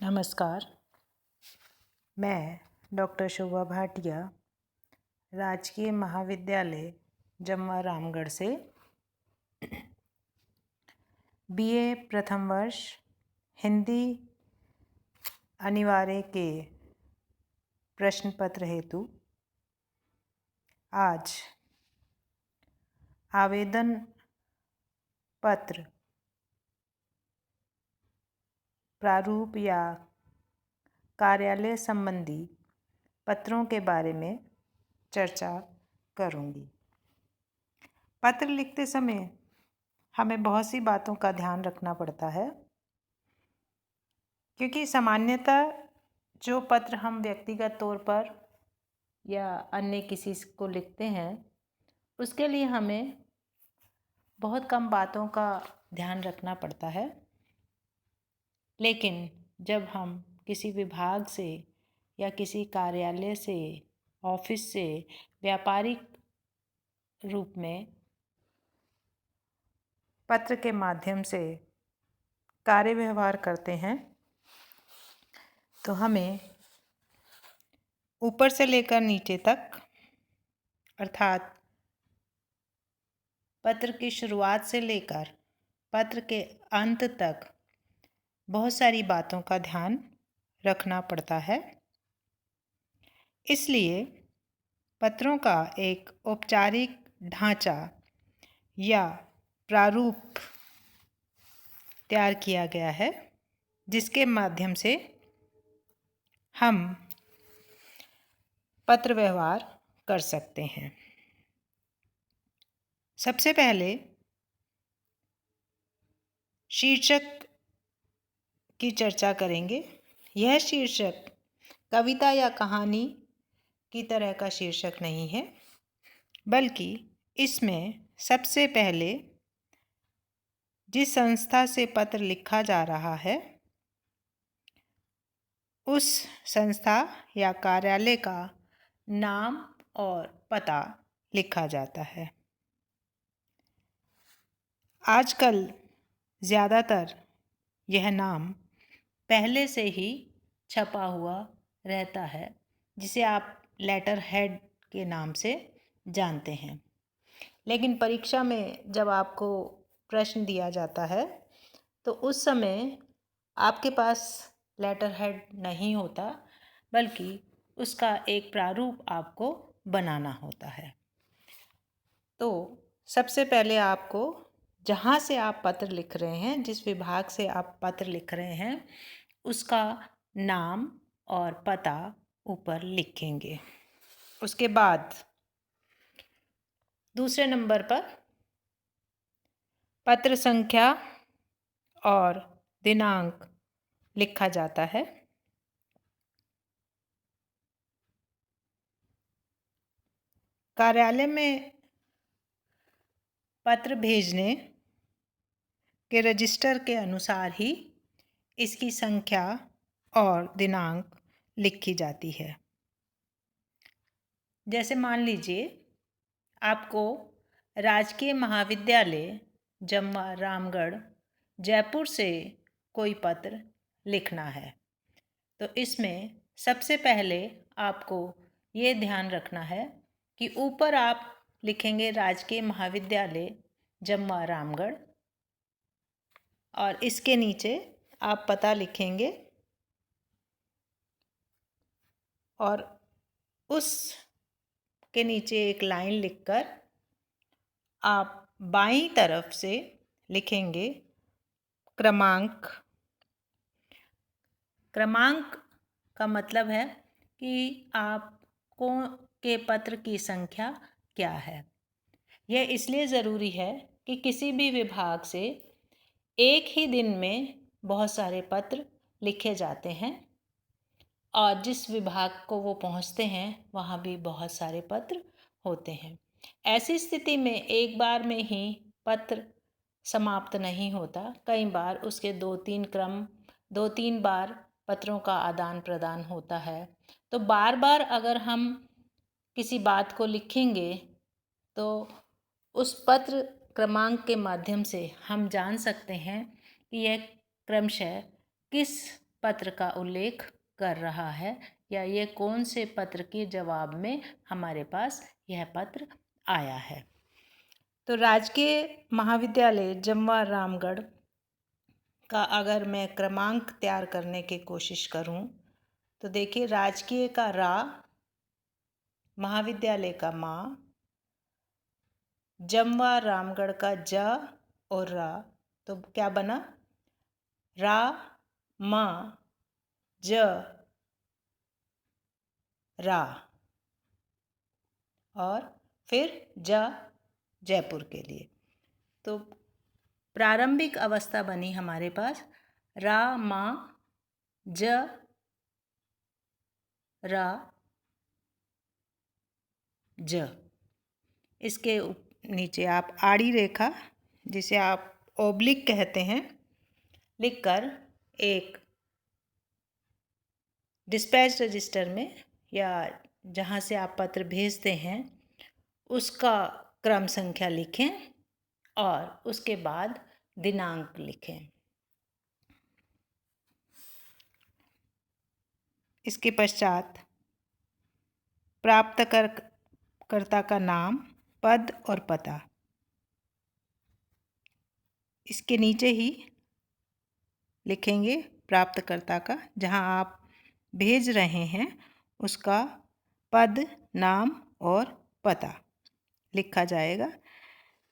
नमस्कार। मैं डॉक्टर शोभा भाटिया राजकीय महाविद्यालय जम्वा रामगढ़ से बीए प्रथम वर्ष हिंदी अनिवार्य के प्रश्न पत्र हेतु आज आवेदन पत्र प्रारूप या कार्यालय संबंधी पत्रों के बारे में चर्चा करूंगी। पत्र लिखते समय हमें बहुत सी बातों का ध्यान रखना पड़ता है, क्योंकि सामान्यतः जो पत्र हम व्यक्तिगत तौर पर या अन्य किसी को लिखते हैं उसके लिए हमें बहुत कम बातों का ध्यान रखना पड़ता है। लेकिन जब हम किसी विभाग से या किसी कार्यालय से, ऑफिस से व्यापारिक रूप में पत्र के माध्यम से कार्य व्यवहार करते हैं तो हमें ऊपर से लेकर नीचे तक, अर्थात पत्र की शुरुआत से लेकर पत्र के अंत तक बहुत सारी बातों का ध्यान रखना पड़ता है। इसलिए पत्रों का एक औपचारिक ढांचा या प्रारूप तैयार किया गया है, जिसके माध्यम से हम पत्र व्यवहार कर सकते हैं। सबसे पहले शीर्षक की चर्चा करेंगे। यह शीर्षक कविता या कहानी की तरह का शीर्षक नहीं है, बल्कि इसमें सबसे पहले जिस संस्था से पत्र लिखा जा रहा है उस संस्था या कार्यालय का नाम और पता लिखा जाता है। आजकल ज़्यादातर यह नाम पहले से ही छपा हुआ रहता है, जिसे आप लेटर हेड के नाम से जानते हैं। लेकिन परीक्षा में जब आपको प्रश्न दिया जाता है तो उस समय आपके पास लेटर हेड नहीं होता, बल्कि उसका एक प्रारूप आपको बनाना होता है। तो सबसे पहले आपको जहाँ से आप पत्र लिख रहे हैं, जिस विभाग से आप पत्र लिख रहे हैं, उसका नाम और पता ऊपर लिखेंगे। उसके बाद दूसरे नंबर पर पत्र संख्या और दिनांक लिखा जाता है। कार्यालय में पत्र भेजने के रजिस्टर के अनुसार ही इसकी संख्या और दिनांक लिखी जाती है। जैसे मान लीजिए आपको राजकीय महाविद्यालय जम्वा रामगढ़ जयपुर से कोई पत्र लिखना है, तो इसमें सबसे पहले आपको ये ध्यान रखना है कि ऊपर आप लिखेंगे राजकीय महाविद्यालय जम्वा रामगढ़ और इसके नीचे आप पता लिखेंगे और उस के नीचे एक लाइन लिखकर आप बाईं तरफ से लिखेंगे क्रमांक। क्रमांक का मतलब है कि आपको के पत्र की संख्या क्या है। यह इसलिए ज़रूरी है कि किसी भी विभाग से एक ही दिन में बहुत सारे पत्र लिखे जाते हैं और जिस विभाग को वो पहुंचते हैं वहाँ भी बहुत सारे पत्र होते हैं। ऐसी स्थिति में एक बार में ही पत्र समाप्त नहीं होता, कई बार उसके दो तीन बार पत्रों का आदान प्रदान होता है। तो बार बार अगर हम किसी बात को लिखेंगे तो उस पत्र क्रमांक के माध्यम से हम जान सकते हैं कि यह क्रमशः किस पत्र का उल्लेख कर रहा है या ये कौन से पत्र के जवाब में हमारे पास यह पत्र आया है। तो राजकीय महाविद्यालय जमवा रामगढ़ का अगर मैं क्रमांक तैयार करने की कोशिश करूं तो देखिए, राजकीय का रा, महाविद्यालय का मा, जमवा रामगढ़ का ज और रा, तो क्या बना, रा मा ज रा, और फिर ज जयपुर के लिए। तो प्रारंभिक अवस्था बनी हमारे पास रा मा ज रा ज। इसके नीचे आप आड़ी रेखा, जिसे आप ओब्लिक कहते हैं, लिखकर एक डिस्पैच रजिस्टर में या जहाँ से आप पत्र भेजते हैं उसका क्रम संख्या लिखें और उसके बाद दिनांक लिखें। इसके पश्चात प्राप्तकर्ता का नाम, पद और पता। इसके नीचे ही लिखेंगे प्राप्तकर्ता का, जहां आप भेज रहे हैं उसका पद, नाम और पता लिखा जाएगा,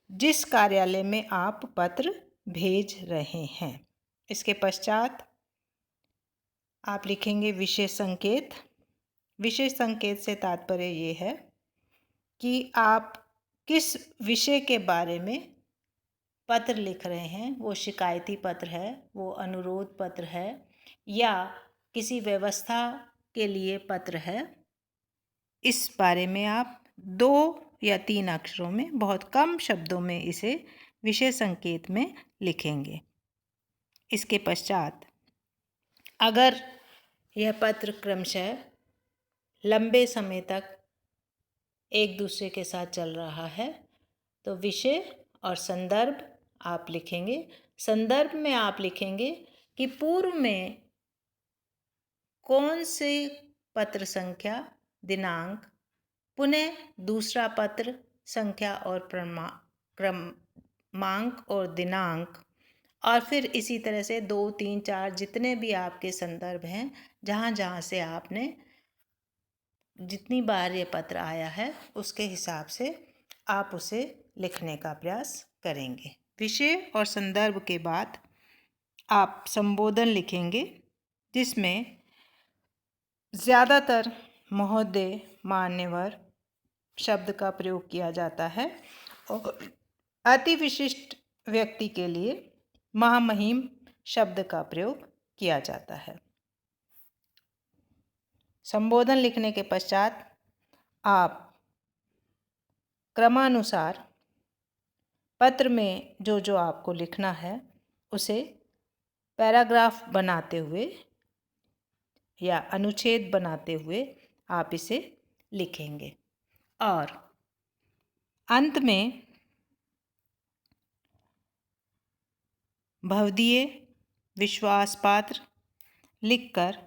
जिस कार्यालय में आप पत्र भेज रहे हैं। इसके पश्चात आप लिखेंगे विषय संकेत। विषय संकेत से तात्पर्य ये है कि आप किस विषय के बारे में पत्र लिख रहे हैं। वो शिकायती पत्र है, वो अनुरोध पत्र है, या किसी व्यवस्था के लिए पत्र है। इस बारे में आप 2 या 3 अक्षरों में, बहुत कम शब्दों में इसे विषय संकेत में लिखेंगे। इसके पश्चात अगर यह पत्र क्रमशः लंबे समय तक एक दूसरे के साथ चल रहा है तो विषय और संदर्भ आप लिखेंगे। संदर्भ में आप लिखेंगे कि पूर्व में कौन से पत्र संख्या, दिनांक, पुनः दूसरा पत्र संख्या और क्रमांक और दिनांक, और फिर इसी तरह से 2, 3, 4 जितने भी आपके संदर्भ हैं, जहाँ जहाँ से आपने जितनी बार ये पत्र आया है उसके हिसाब से आप उसे लिखने का प्रयास करेंगे। विषय और संदर्भ के बाद आप संबोधन लिखेंगे, जिसमें ज़्यादातर महोदय, मान्यवर शब्द का प्रयोग किया जाता है और अति विशिष्ट व्यक्ति के लिए महामहिम शब्द का प्रयोग किया जाता है। संबोधन लिखने के पश्चात आप क्रमानुसार पत्र में जो जो आपको लिखना है उसे पैराग्राफ बनाते हुए या अनुच्छेद बनाते हुए आप इसे लिखेंगे, और अंत में भवदीय विश्वास पात्र लिखकर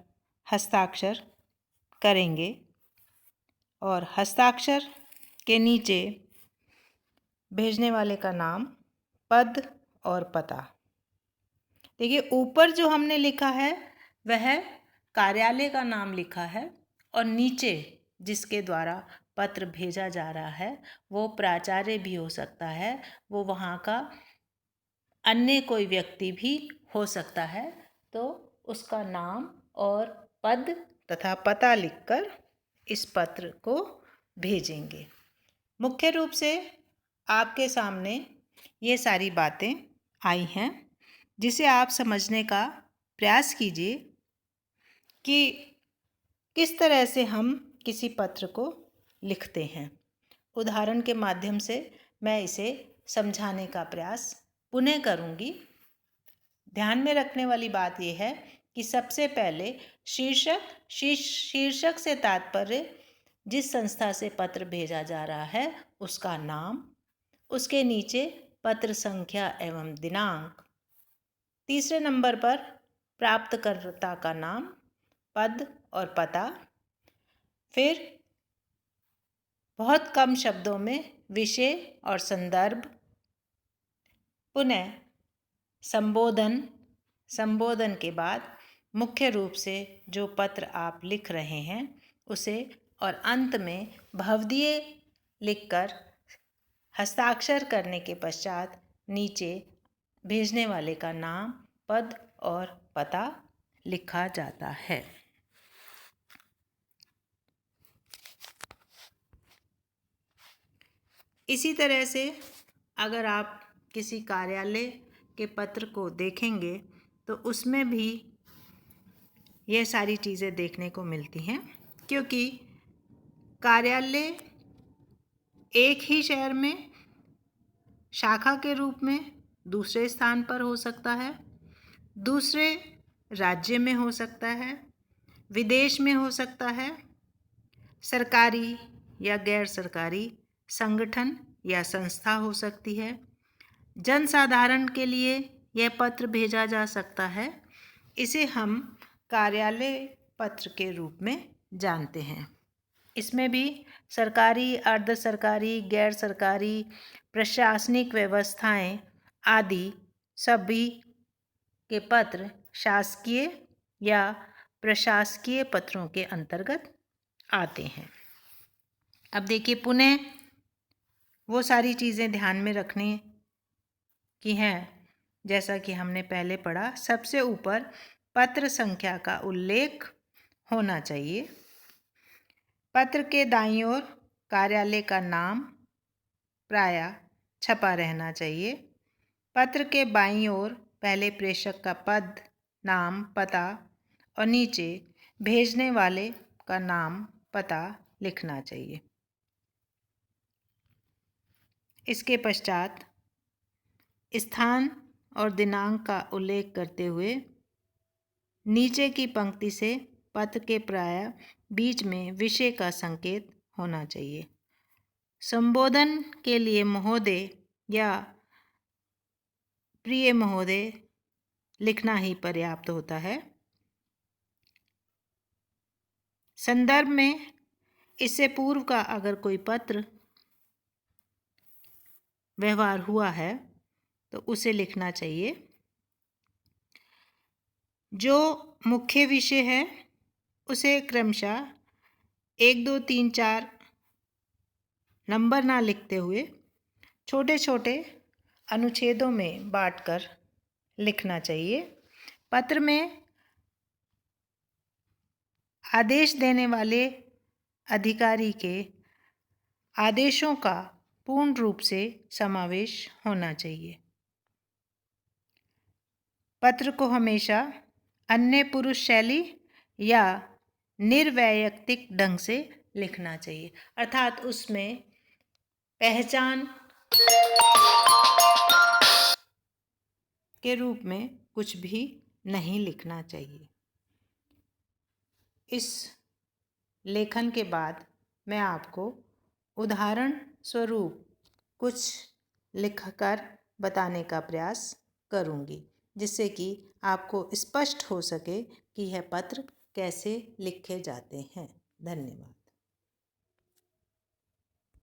हस्ताक्षर करेंगे, और हस्ताक्षर के नीचे भेजने वाले का नाम, पद और पता। देखिए, ऊपर जो हमने लिखा है वह कार्यालय का नाम लिखा है, और नीचे जिसके द्वारा पत्र भेजा जा रहा है वो प्राचार्य भी हो सकता है, वो वहाँ का अन्य कोई व्यक्ति भी हो सकता है। तो उसका नाम और पद तथा पता लिखकर इस पत्र को भेजेंगे। मुख्य रूप से आपके सामने ये सारी बातें आई हैं, जिसे आप समझने का प्रयास कीजिए कि किस तरह से हम किसी पत्र को लिखते हैं। उदाहरण के माध्यम से मैं इसे समझाने का प्रयास पुनः करूँगी। ध्यान में रखने वाली बात यह है कि सबसे पहले शीर्षक से तात्पर्य जिस संस्था से पत्र भेजा जा रहा है उसका नाम, उसके नीचे पत्र संख्या एवं दिनांक, तीसरे नंबर पर प्राप्तकर्ता का नाम, पद और पता। फिर बहुत कम शब्दों में विषय और संदर्भ। पुनः संबोधन। संबोधन के बाद मुख्य रूप से जो पत्र आप लिख रहे हैं उसे, और अंत में भवदीय लिखकर हस्ताक्षर करने के पश्चात नीचे भेजने वाले का नाम, पद और पता लिखा जाता है। इसी तरह से अगर आप किसी कार्यालय के पत्र को देखेंगे तो उसमें भी यह सारी चीज़ें देखने को मिलती हैं, क्योंकि कार्यालय एक ही शहर में शाखा के रूप में दूसरे स्थान पर हो सकता है, दूसरे राज्य में हो सकता है, विदेश में हो सकता है, सरकारी या गैर सरकारी संगठन या संस्था हो सकती है। जनसाधारण के लिए यह पत्र भेजा जा सकता है। इसे हम कार्यालय पत्र के रूप में जानते हैं। इसमें भी सरकारी, अर्ध सरकारी, गैर सरकारी, प्रशासनिक व्यवस्थाएं आदि सभी के पत्र शासकीय या प्रशासकीय पत्रों के अंतर्गत आते हैं। अब देखिए, पुनः वो सारी चीज़ें ध्यान में रखने की हैं जैसा कि हमने पहले पढ़ा। सबसे ऊपर पत्र संख्या का उल्लेख होना चाहिए। पत्र के दाईं ओर कार्यालय का नाम प्रायः छपा रहना चाहिए। पत्र के बाईं ओर पहले प्रेषक का पद, नाम, पता और नीचे भेजने वाले का नाम, पता लिखना चाहिए। इसके पश्चात स्थान और दिनांक का उल्लेख करते हुए नीचे की पंक्ति से पत्र के प्रायः बीच में विषय का संकेत होना चाहिए। संबोधन के लिए महोदय या प्रिय महोदय लिखना ही पर्याप्त होता है। संदर्भ में इससे पूर्व का अगर कोई पत्र व्यवहार हुआ है तो उसे लिखना चाहिए। जो मुख्य विषय है उसे क्रमशः 1, 2, 3, 4 नंबर ना लिखते हुए छोटे छोटे अनुच्छेदों में बांटकर लिखना चाहिए। पत्र में आदेश देने वाले अधिकारी के आदेशों का पूर्ण रूप से समावेश होना चाहिए। पत्र को हमेशा अन्य पुरुष शैली या निर्वैयक्तिक ढंग से लिखना चाहिए, अर्थात उसमें पहचान के रूप में कुछ भी नहीं लिखना चाहिए। इस लेखन के बाद मैं आपको उदाहरण स्वरूप कुछ लिखकर बताने का प्रयास करूंगी, जिससे कि आपको स्पष्ट हो सके कि यह पत्र कैसे लिखे जाते हैं। धन्यवाद।